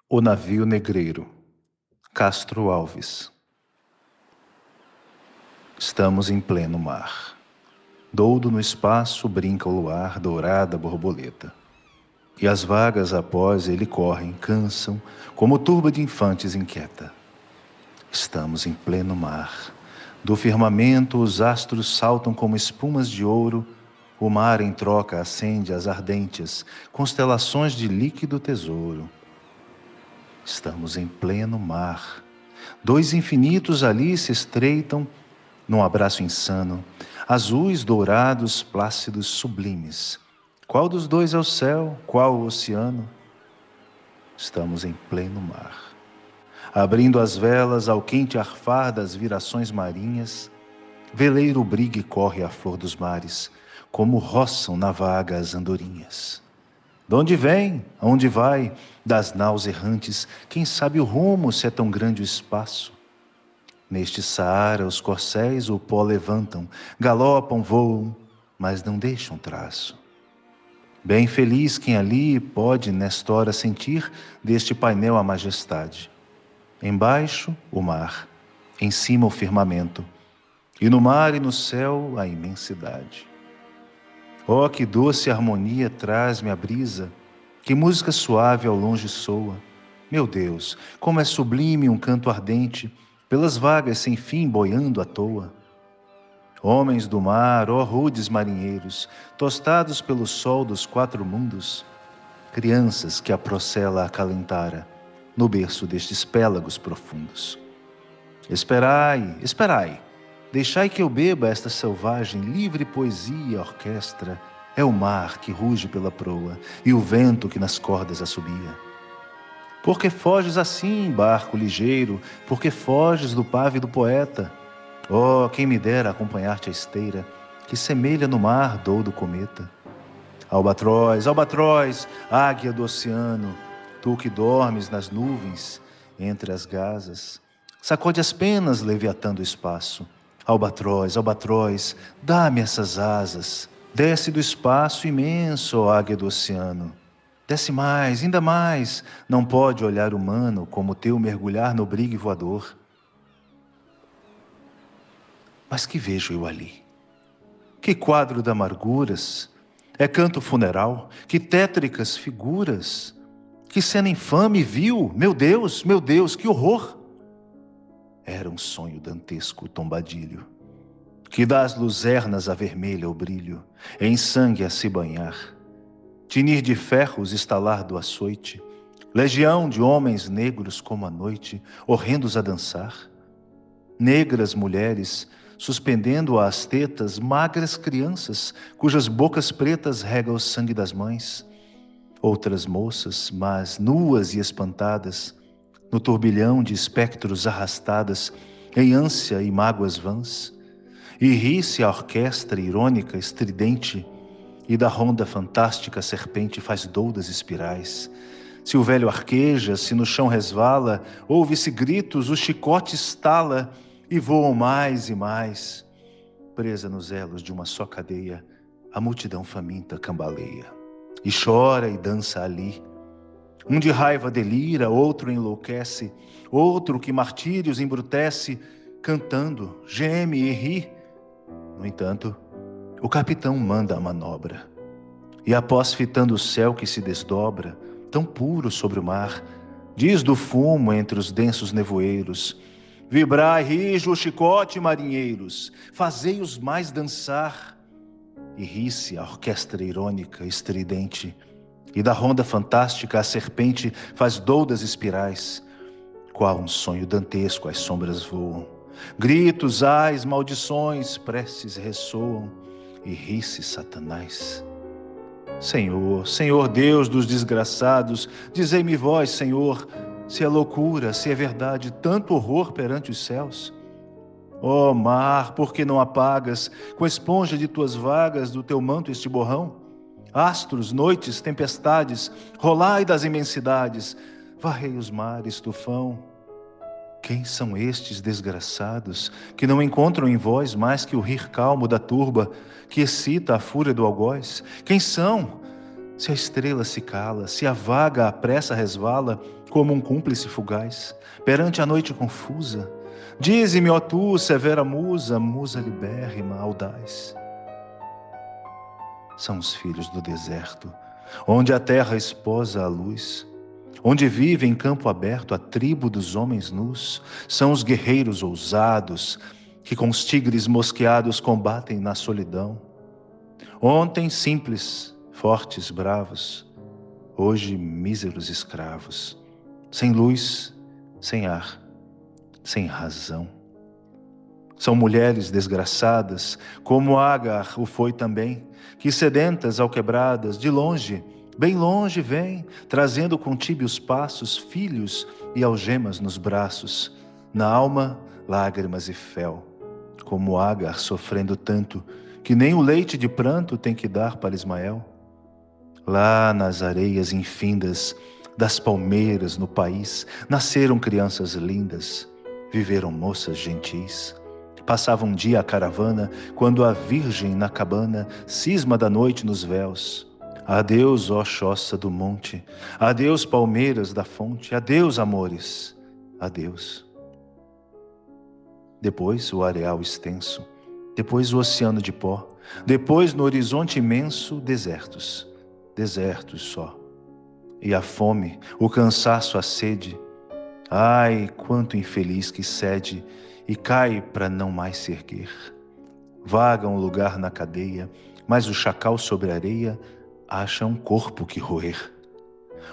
O Navio Negreiro, Castro Alves. Estamos em pleno mar. Doudo no espaço brinca o luar, dourada borboleta. E as vagas após ele correm, cansam, como turba de infantes inquieta. Estamos em pleno mar. Do firmamento os astros saltam como espumas de ouro, o mar em troca acende as ardentes constelações de líquido tesouro. Estamos em pleno mar. Dois infinitos ali se estreitam num abraço insano, azuis, dourados, plácidos, sublimes. Qual dos dois é o céu? Qual o oceano? Estamos em pleno mar. Abrindo as velas ao quente arfar das virações marinhas, veleiro brigue corre à flor dos mares, como roçam na vaga as andorinhas. Donde vem? Aonde vai? Das naus errantes, quem sabe o rumo se é tão grande o espaço? Neste Saara os corcéis o pó levantam, galopam, voam, mas não deixam traço. Bem feliz quem ali pode nesta hora sentir deste painel a majestade. Embaixo, o mar, em cima o firmamento, e no mar e no céu a imensidade. Oh, que doce harmonia traz-me a brisa, que música suave ao longe soa. Meu Deus, como é sublime um canto ardente, pelas vagas sem fim boiando à toa. Homens do mar, ó rudes marinheiros, tostados pelo sol dos quatro mundos, crianças que a procela acalentara, no berço destes pélagos profundos. Esperai, esperai, deixai que eu beba esta selvagem, livre poesia, orquestra. É o mar que ruge pela proa e o vento que nas cordas assobia. Por que foges assim, barco ligeiro? Por que foges do pávido poeta? Oh, quem me dera acompanhar-te a esteira, que semelha no mar doudo cometa. Albatroz, albatroz, águia do oceano, tu que dormes nas nuvens, entre as gazas, sacode as penas leviatando o espaço. Albatroz, albatroz, dá-me essas asas, desce do espaço imenso, ó águia do oceano. Desce mais, ainda mais, não pode olhar humano como teu mergulhar no brigue voador. Mas que vejo eu ali? Que quadro de amarguras! É canto funeral? Que tétricas figuras! Que cena infame, vil! Meu Deus, que horror! Era um sonho dantesco o tombadilho, que das luzernas avermelha o brilho, em sangue a se banhar, tinir de ferros estalar do açoite, legião de homens negros como a noite, horrendos a dançar, negras mulheres suspendendo às tetas magras crianças, cujas bocas pretas rega o sangue das mães, outras moças, mas nuas e espantadas, no turbilhão de espectros arrastadas, em ânsia e mágoas vãs, e ri-se a orquestra irônica, estridente, e da ronda fantástica a serpente faz doudas espirais. Se o velho arqueja, se no chão resvala, ouve-se gritos, o chicote estala, e voam mais e mais. Presa nos elos de uma só cadeia, a multidão faminta cambaleia, e chora e dança ali. Um de raiva delira, outro enlouquece, outro que martírios embrutece, cantando, geme e ri. No entanto, o capitão manda a manobra, e após fitando o céu que se desdobra, tão puro sobre o mar, diz do fumo entre os densos nevoeiros: vibrai rijo o chicote, marinheiros, fazei-os mais dançar. E ri-se a orquestra irônica, estridente, e da ronda fantástica a serpente faz doudas espirais. Qual um sonho dantesco as sombras voam, gritos, ais, maldições, preces ressoam, e ri-se Satanás. Senhor, Senhor Deus dos desgraçados, dizei-me vós, Senhor, se é loucura, se é verdade, tanto horror perante os céus. Ó mar, por que não apagas, com a esponja de tuas vagas, do teu manto este borrão? Astros, noites, tempestades, rolai das imensidades, varrei os mares, tufão. Quem são estes desgraçados, que não encontram em vós mais que o rir calmo da turba, que excita a fúria do algoz? Quem são? Se a estrela se cala, se a vaga à pressa resvala, como um cúmplice fugaz, perante a noite confusa, dize-me, ó tu, severa musa, musa libérrima, audaz. São os filhos do deserto, onde a terra esposa a luz, onde vive em campo aberto a tribo dos homens nus. São os guerreiros ousados, que com os tigres mosqueados combatem na solidão. Ontem simples, fortes, bravos, hoje míseros escravos, sem luz, sem ar, sem razão. São mulheres desgraçadas, como Agar o foi também, que sedentas alquebradas, de longe, bem longe vêm, trazendo com tíbios passos filhos e algemas nos braços, na alma lágrimas e fel, como Agar sofrendo tanto, que nem o leite de pranto tem que dar para Ismael. Lá nas areias infindas das palmeiras no país, nasceram crianças lindas, viveram moças gentis. Passava um dia a caravana, quando a virgem na cabana cisma da noite nos véus. Adeus, ó choça do monte, adeus, palmeiras da fonte, adeus, amores, adeus. Depois o areal extenso, depois o oceano de pó, depois no horizonte imenso, desertos, desertos só. E a fome, o cansaço, a sede, ai, quanto infeliz que cede e cai para não mais se erguer. Vaga um lugar na cadeia, mas o chacal sobre a areia acha um corpo que roer.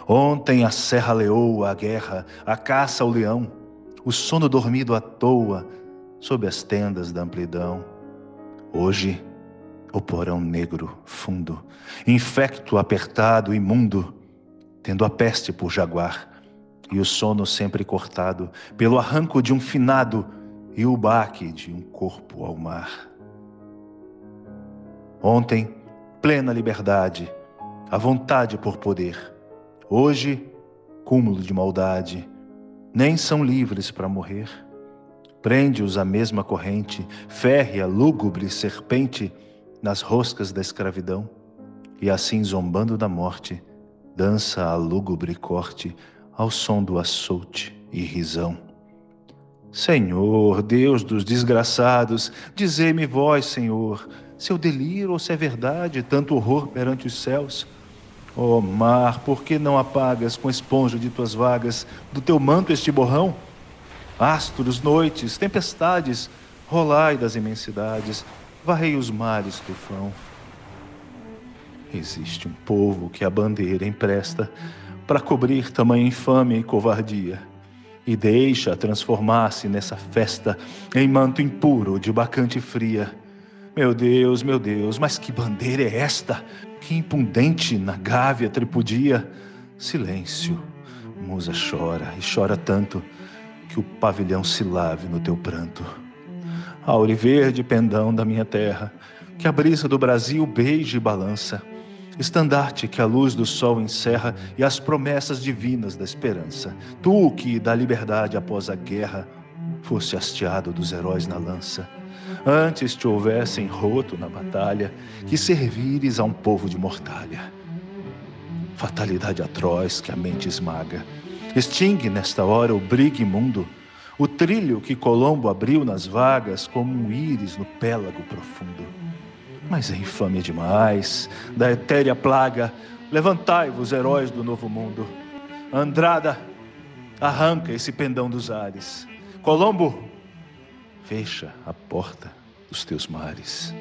Ontem a serra leoa, a guerra, a caça ao leão, o sono dormido à toa, sob as tendas da amplidão. Hoje, o porão negro, fundo, infecto, apertado, imundo, tendo a peste por jaguar, e o sono sempre cortado pelo arranco de um finado e o baque de um corpo ao mar. Ontem, plena liberdade, a vontade por poder. Hoje, cúmulo de maldade, nem são livres para morrer. Prende-os a mesma corrente, férrea, lúgubre serpente, nas roscas da escravidão, e assim zombando da morte, dança a lúgubre corte ao som do açoute e risão. Senhor, Deus dos desgraçados, dizei-me vós, Senhor, se eu deliro ou se é verdade tanto horror perante os céus. Ó mar, por que não apagas com esponja de tuas vagas do teu manto este borrão? Astros, noites, tempestades, rolai das imensidades, varrei os mares, tufão. Existe um povo que a bandeira empresta para cobrir tamanha infâmia e covardia, e deixa transformar-se nessa festa em manto impuro de bacante fria. Meu Deus, mas que bandeira é esta? Que impudente na gávea tripudia. Silêncio, musa chora, e chora tanto que o pavilhão se lave no teu pranto. Auriverde pendão da minha terra, que a brisa do Brasil beije e balança, estandarte que a luz do sol encerra e as promessas divinas da esperança. Tu que da liberdade após a guerra fosse hasteado dos heróis na lança, antes te houvessem roto na batalha que servires a um povo de mortalha. Fatalidade atroz que a mente esmaga, extingue nesta hora o brigue imundo, o trilho que Colombo abriu nas vagas como um íris no pélago profundo. Mas é infame demais, da etérea plaga, levantai-vos, heróis do novo mundo. Andrada, arranca esse pendão dos ares. Colombo, fecha a porta dos teus mares.